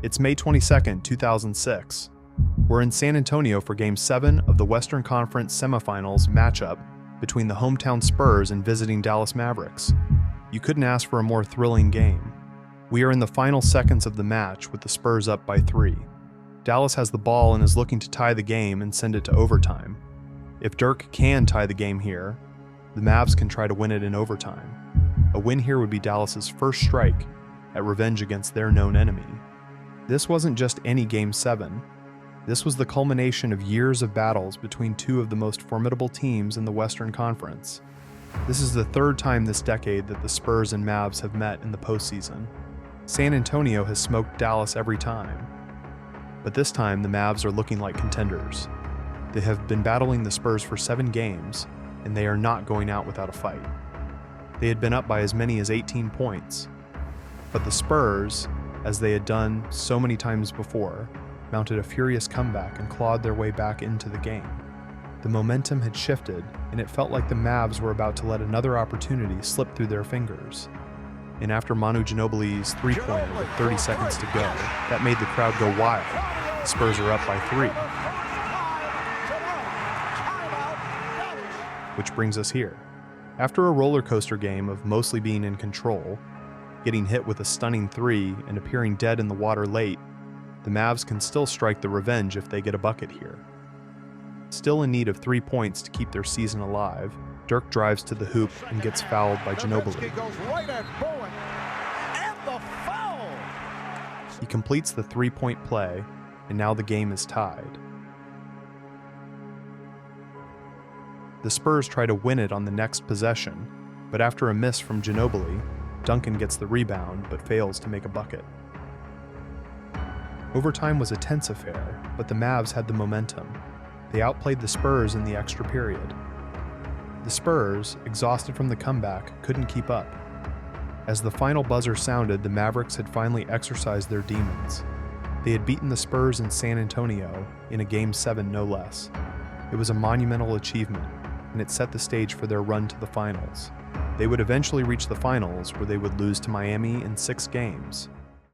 It's May 22, 2006. We're in San Antonio for Game 7 of the Western Conference semifinals matchup between the hometown Spurs and visiting Dallas Mavericks. You couldn't ask for a more thrilling game. We are in the final seconds of the match with the Spurs up by 3. Dallas has the ball and is looking to tie the game and send it to overtime. If Dirk can tie the game here, the Mavs can try to win it in overtime. A win here would be Dallas's first strike at revenge against their known enemy. This wasn't just any Game 7. This was the culmination of years of battles between two of the most formidable teams in the Western Conference. This is the third time this decade that the Spurs and Mavs have met in the postseason. San Antonio has smoked Dallas every time, but this time the Mavs are looking like contenders. They have been battling the Spurs for 7 games, and they are not going out without a fight. They had been up by as many as 18 points, but the Spurs, as they had done so many times before, mounted a furious comeback and clawed their way back into the game. The momentum had shifted, and it felt like the Mavs were about to let another opportunity slip through their fingers. And after Manu Ginobili's three-pointer with 30 seconds to go, that made the crowd go wild. The Spurs are up by 3. Which brings us here. After a roller coaster game of mostly being in control, getting hit with a stunning 3, and appearing dead in the water late, the Mavs can still strike the revenge if they get a bucket here. Still in need of 3 points to keep their season alive, Dirk drives to the hoop and gets fouled by Ginobili. He completes the 3-point play, and now the game is tied. The Spurs try to win it on the next possession, but after a miss from Ginobili, Duncan gets the rebound but fails to make a bucket. Overtime was a tense affair, but the Mavs had the momentum. They outplayed the Spurs in the extra period. The Spurs, exhausted from the comeback, couldn't keep up. As the final buzzer sounded, the Mavericks had finally exercised their demons. They had beaten the Spurs in San Antonio in a Game 7 no less. It was a monumental achievement, and it set the stage for their run to the finals. They would eventually reach the finals, where they would lose to Miami in 6 games.